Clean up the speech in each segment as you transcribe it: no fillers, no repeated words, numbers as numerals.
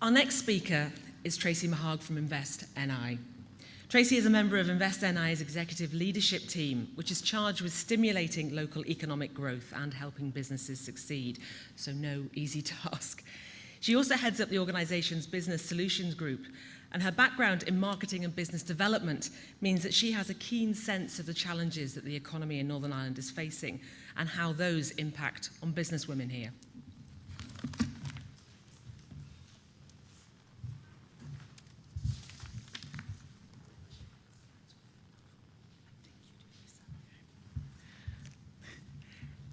Our next speaker is Tracy Meharg from Invest NI. Tracy is a member of Invest NI's executive leadership team, which is charged with stimulating local economic growth and helping businesses succeed, so no easy task. She also heads up the organization's business solutions group, and her background in marketing and business development means that she has a keen sense of the challenges that the economy in Northern Ireland is facing and how those impact on business women here.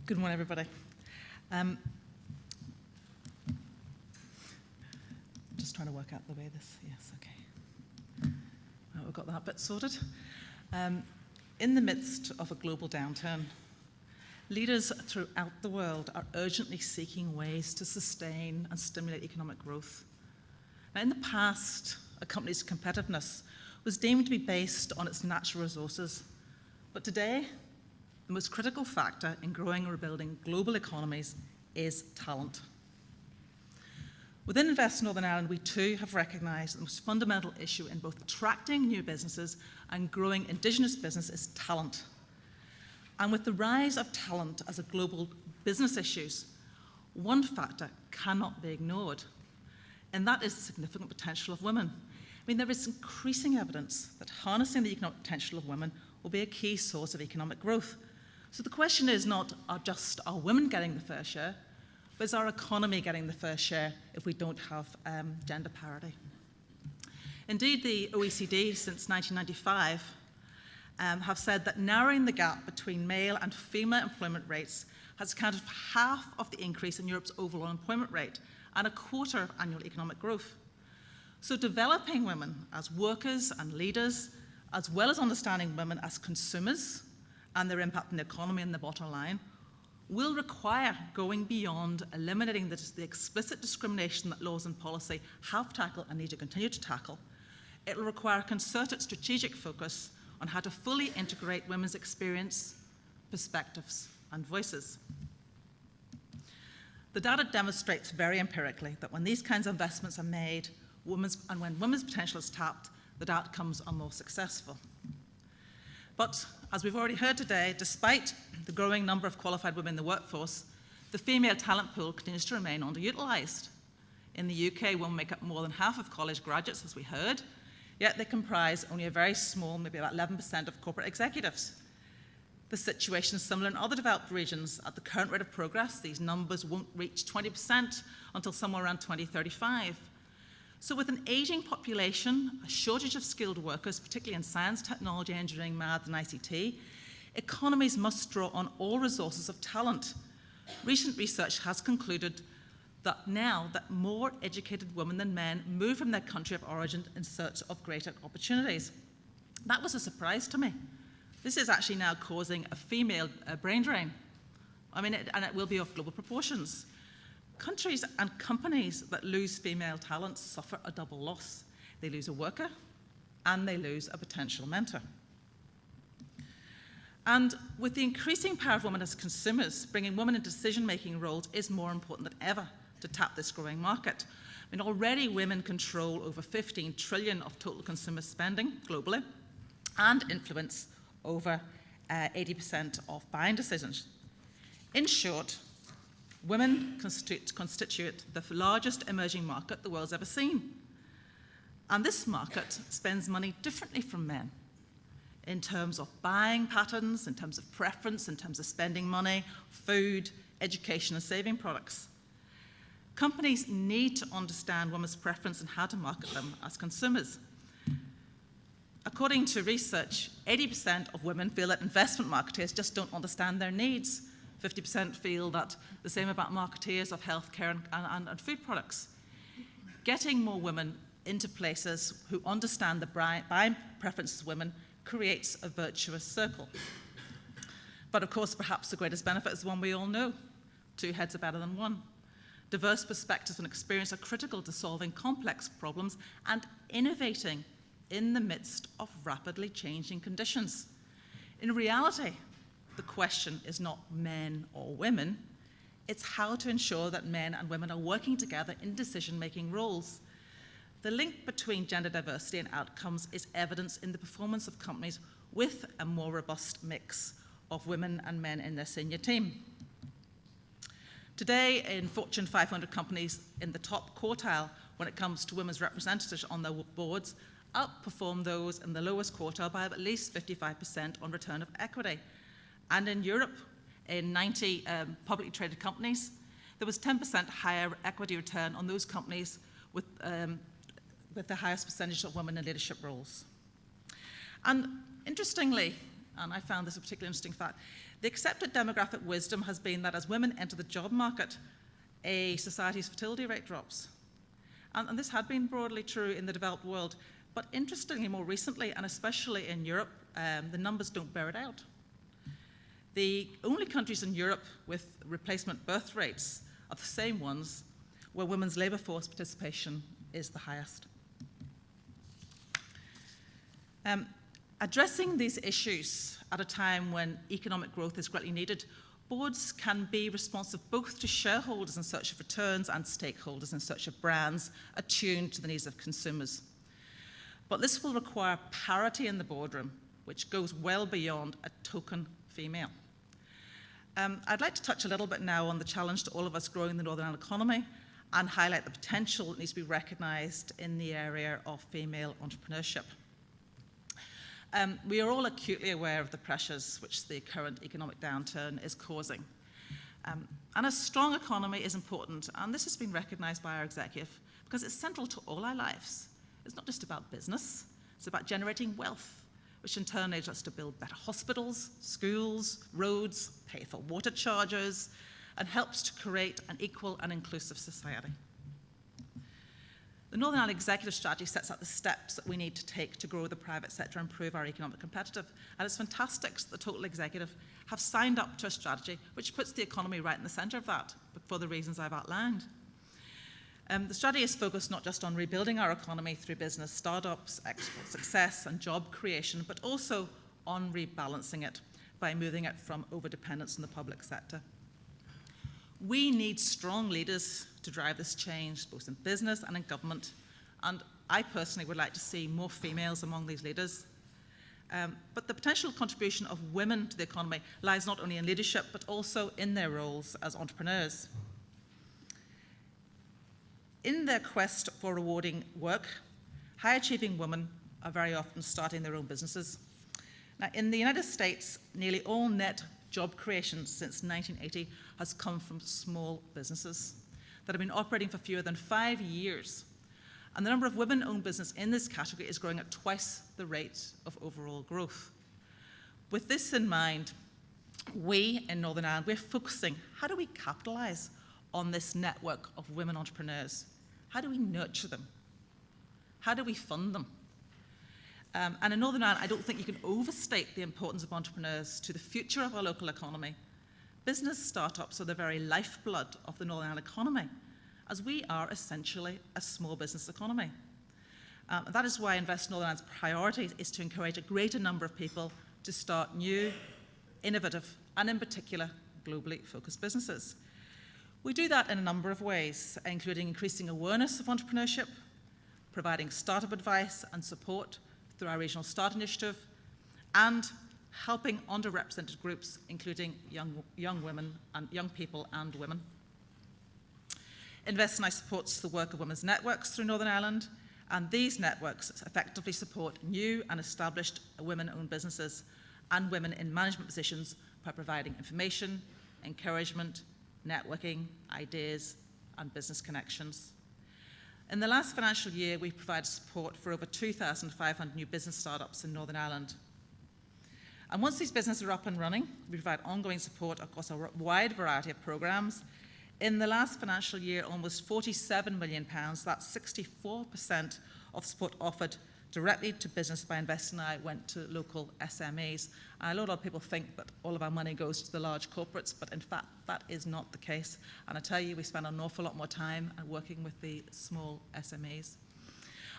Good morning, everybody. Just trying to work out the way this, yes, okay. Right, we've got that bit sorted. In the midst of a global downturn, leaders throughout the world are urgently seeking ways to sustain and stimulate economic growth. Now, in the past, a company's competitiveness was deemed to be based on its natural resources, but today, the most critical factor in growing and rebuilding global economies is talent. Within Invest Northern Ireland, we too have recognised the most fundamental issue in both attracting new businesses and growing Indigenous business is talent. And with the rise of talent as a global business issue, one factor cannot be ignored, and that is the significant potential of women. I mean, there is increasing evidence that harnessing the economic potential of women will be a key source of economic growth. So the question is not are women getting the fair share, but is our economy getting the fair share if we don't have gender parity? Indeed, the OECD since 1995 have said that narrowing the gap between male and female employment rates has accounted for half of the increase in Europe's overall employment rate and a quarter of annual economic growth. So developing women as workers and leaders, as well as understanding women as consumers and their impact on the economy and the bottom line, will require going beyond eliminating the explicit discrimination that laws and policy have tackled and need to continue to tackle. It will require a concerted strategic focus on how to fully integrate women's experience, perspectives, and voices. The data demonstrates very empirically that when these kinds of investments are made, when women's potential is tapped, the outcomes are more successful. But as we've already heard today, despite the growing number of qualified women in the workforce, the female talent pool continues to remain underutilised. In the UK, women make up more than half of college graduates, as we heard, yet they comprise only a very small, maybe about 11% of corporate executives. The situation is similar in other developed regions. At the current rate of progress, these numbers won't reach 20% until somewhere around 2035. So with an ageing population, a shortage of skilled workers, particularly in science, technology, engineering, maths, and ICT, economies must draw on all resources of talent. Recent research has concluded that now that more educated women than men move from their country of origin in search of greater opportunities. That was a surprise to me. This is actually now causing a female brain drain. I mean, and it will be of global proportions. Countries and companies that lose female talent suffer a double loss. They lose a worker and they lose a potential mentor. And with the increasing power of women as consumers, bringing women into decision-making roles is more important than ever to tap this growing market. I mean, already women control over 15 trillion of total consumer spending globally and influence over 80% of buying decisions. In short, women constitute the largest emerging market the world's ever seen. And this market spends money differently from men in terms of buying patterns, in terms of preference, in terms of spending money, food, education, and saving products. Companies need to understand women's preference and how to market them as consumers. According to research, 80% of women feel that investment marketeers just don't understand their needs. 50% feel that the same about marketeers of healthcare and food products. Getting more women into places who understand the buying preferences of women creates a virtuous circle. But of course, perhaps the greatest benefit is the one we all know. Two heads are better than one. Diverse perspectives and experience are critical to solving complex problems and innovating in the midst of rapidly changing conditions. In reality, the question is not men or women, it's how to ensure that men and women are working together in decision-making roles. The link between gender diversity and outcomes is evidenced in the performance of companies with a more robust mix of women and men in their senior team. Today, in Fortune 500 companies in the top quartile when it comes to women's representatives on their boards, outperform those in the lowest quartile by at least 55% on return of equity. And in Europe, in 90 publicly traded companies, there was 10% higher equity return on those companies with the highest percentage of women in leadership roles. And interestingly, and I found this a particularly interesting fact, the accepted demographic wisdom has been that as women enter the job market, a society's fertility rate drops. And this had been broadly true in the developed world, but interestingly, more recently, and especially in Europe, the numbers don't bear it out. The only countries in Europe with replacement birth rates are the same ones where women's labour force participation is the highest. Addressing these issues at a time when economic growth is greatly needed, boards can be responsive both to shareholders in search of returns and stakeholders in search of brands attuned to the needs of consumers. But this will require parity in the boardroom, which goes well beyond a token female. I'd like to touch a little bit now on the challenge to all of us growing the Northern Ireland economy and highlight the potential that needs to be recognised in the area of female entrepreneurship. We are all acutely aware of the pressures which the current economic downturn is causing. And a strong economy is important, and this has been recognised by our executive because it's central to all our lives. It's not just about business, it's about generating wealth, which in turn enables us to build better hospitals, schools, roads, pay for water charges, and helps to create an equal and inclusive society. The Northern Ireland Executive Strategy sets out the steps that we need to take to grow the private sector and improve our economic competitiveness. And it's fantastic that the total executive have signed up to a strategy which puts the economy right in the centre of that, but for the reasons I've outlined. The strategy is focused not just on rebuilding our economy through business startups, export success and job creation, but also on rebalancing it by moving it from overdependence on the public sector. We need strong leaders to drive this change, both in business and in government. And I personally would like to see more females among these leaders. But the potential contribution of women to the economy lies not only in leadership, but also in their roles as entrepreneurs. In their quest for rewarding work, high-achieving women are very often starting their own businesses. Now, in the United States, nearly all net job creation since 1980 has come from small businesses that have been operating for fewer than 5 years. And the number of women-owned business in this category is growing at twice the rate of overall growth. With this in mind, we in Northern Ireland, we're focusing, how do we capitalise on this network of women entrepreneurs? How do we nurture them? How do we fund them? And in Northern Ireland, I don't think you can overstate the importance of entrepreneurs to the future of our local economy. Business startups are the very lifeblood of the Northern Ireland economy, as we are essentially a small business economy. That is why Invest Northern Ireland's priority is to encourage a greater number of people to start new, innovative, and in particular, globally focused businesses. We do that in a number of ways, including increasing awareness of entrepreneurship, providing startup advice and support through our Regional Start Initiative, and helping underrepresented groups, including young women and young people and women. Invest NI supports the work of women's networks through Northern Ireland, and these networks effectively support new and established women-owned businesses and women in management positions by providing information, encouragement, networking, ideas, and business connections. In the last financial year, we provided support for over 2,500 new business startups in Northern Ireland. And once these businesses are up and running, we provide ongoing support across a wide variety of programmes. In the last financial year, almost £47 million, that's 64% of support offered directly to business by Invest NI went to local SMEs. I know a lot of people think that all of our money goes to the large corporates, but in fact, that is not the case. And I tell you, we spend an awful lot more time working with the small SMEs.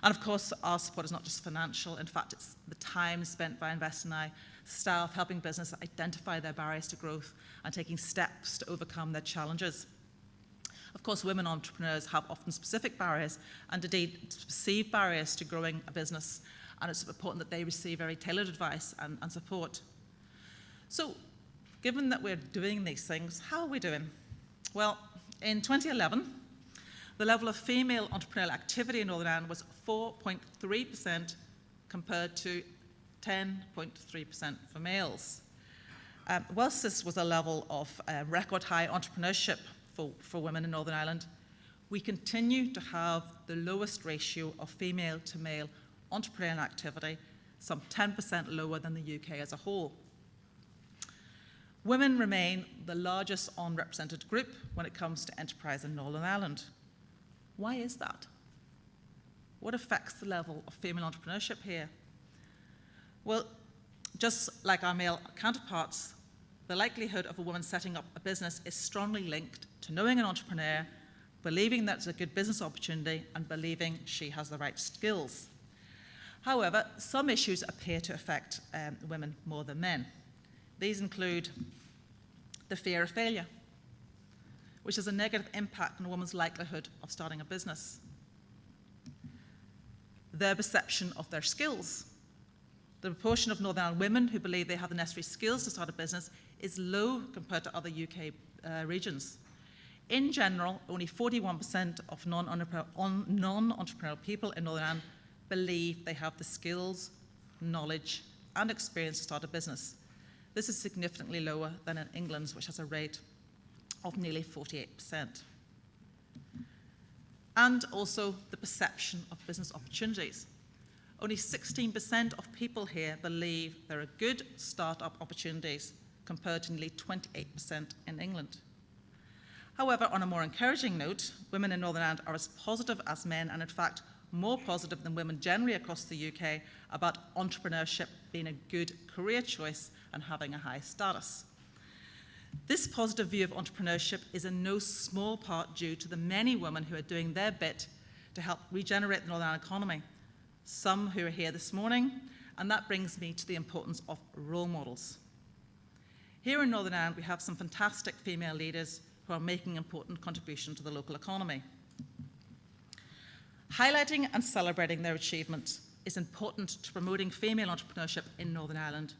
And of course, our support is not just financial. In fact, it's the time spent by Invest NI staff helping business identify their barriers to growth and taking steps to overcome their challenges. Of course, women entrepreneurs have often specific barriers and indeed perceived barriers to growing a business, and it's important that they receive very tailored advice and support. So, given that we're doing these things, how are we doing? Well, in 2011, the level of female entrepreneurial activity in Northern Ireland was 4.3% compared to 10.3% for males. Whilst this was a level of record high entrepreneurship for women in Northern Ireland, we continue to have the lowest ratio of female to male entrepreneurial activity, some 10% lower than the UK as a whole. Women remain the largest unrepresented group when it comes to enterprise in Northern Ireland. Why is that? What affects the level of female entrepreneurship here? Well, just like our male counterparts, the likelihood of a woman setting up a business is strongly linked to knowing an entrepreneur, believing that's a good business opportunity, and believing she has the right skills. However, some issues appear to affect women more than men. These include the fear of failure, which has a negative impact on a woman's likelihood of starting a business. Their perception of their skills. The proportion of Northern Ireland women who believe they have the necessary skills to start a business is low compared to other UK regions. In general, only 41% of non-entrepreneurial people in Northern Ireland believe they have the skills, knowledge, and experience to start a business. This is significantly lower than in England, which has a rate of nearly 48%. And also the perception of business opportunities. Only 16% of people here believe there are good start-up opportunities, compared to nearly 28% in England. However, on a more encouraging note, women in Northern Ireland are as positive as men, and in fact, more positive than women generally across the UK about entrepreneurship being a good career choice and having a high status. This positive view of entrepreneurship is in no small part due to the many women who are doing their bit to help regenerate the Northern Ireland economy, some who are here this morning, and that brings me to the importance of role models. Here in Northern Ireland, we have some fantastic female leaders who are making important contribution to the local economy. Highlighting and celebrating their achievements is important to promoting female entrepreneurship in Northern Ireland,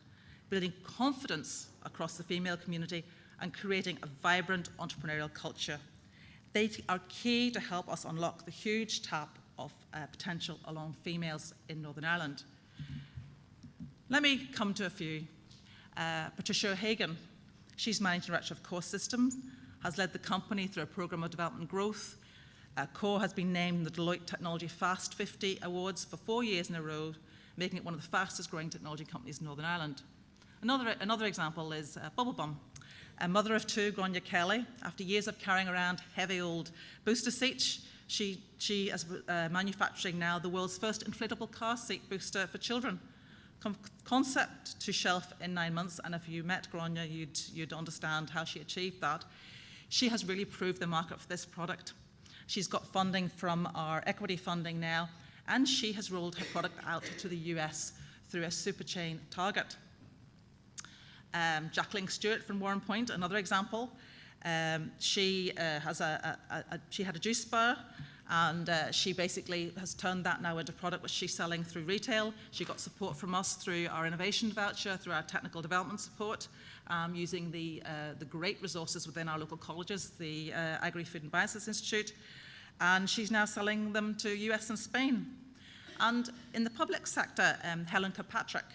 building confidence across the female community, and creating a vibrant entrepreneurial culture. They are key to help us unlock the huge tap of potential along females in Northern Ireland. Let me come to a few. Patricia O'Hagan, she's Managing Director of Core Systems, has led the company through a programme of development growth. Core has been named the Deloitte Technology Fast 50 Awards for 4 years in a row, making it one of the fastest growing technology companies in Northern Ireland. Another example is Bubblebum. A mother of two, Grania Kelly, after years of carrying around heavy old booster seats, she is manufacturing now the world's first inflatable car seat booster for children. Concept to shelf in 9 months, and if you met Grania, you'd understand how she achieved that. She has really proved the market for this product. She's got funding from our equity funding now, and she has rolled her product out to the US through a super chain Target. Jacqueline Stewart from Warren Point, another example. She had a juice bar, and she basically has turned that now into a product which she's selling through retail. She got support from us through our innovation voucher, through our technical development support, using the great resources within our local colleges, the Agri-Food and Bioscience Institute, and she's now selling them to US and Spain. And in the public sector, Helen Kirkpatrick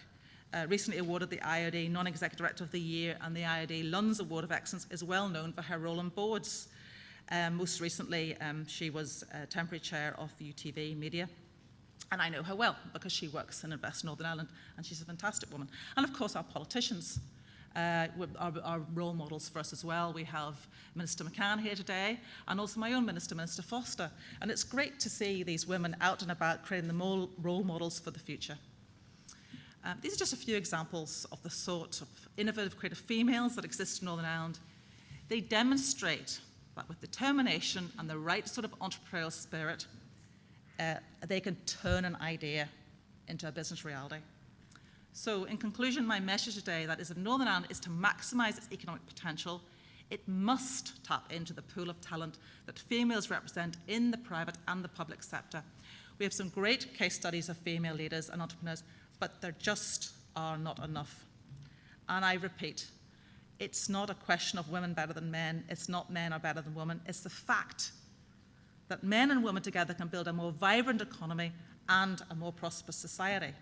recently awarded the IOD Non-Executive Director of the Year, and the IOD Lunds Award of Excellence is well known for her role on boards. Most recently, she was temporary chair of the UTV Media, and I know her well because she works in Invest Northern Ireland, and she's a fantastic woman. And of course, our politicians are role models for us as well. We have Minister McCann here today, and also my own Minister, Minister Foster. And it's great to see these women out and about creating the role models for the future. These are just a few examples of the sort of innovative, creative females that exist in Northern Ireland. They demonstrate that with determination and the right sort of entrepreneurial spirit, they can turn an idea into a business reality. So in conclusion, my message today that is that Northern Ireland is to maximise its economic potential, It must tap into the pool of talent that females represent in the private and the public sector. We have some great case studies of female leaders and entrepreneurs, but there just are not enough. And I repeat, it's not a question of women better than men. It's not men are better than women. It's the fact that men and women together can build a more vibrant economy and a more prosperous society.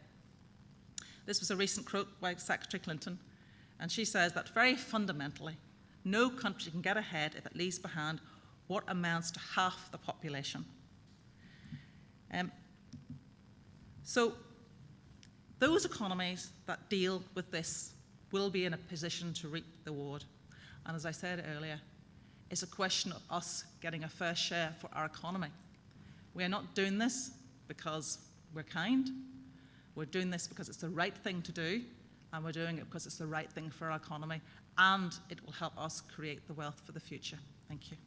This was a recent quote by Secretary Clinton, and she says that very fundamentally, no country can get ahead if it leaves behind what amounts to half the population. So those economies that deal with this will be in a position to reap the reward. And as I said earlier, it's a question of us getting a fair share for our economy. We are not doing this because we're kind. We're doing this because it's the right thing to do, and we're doing it because it's the right thing for our economy, and it will help us create the wealth for the future. Thank you.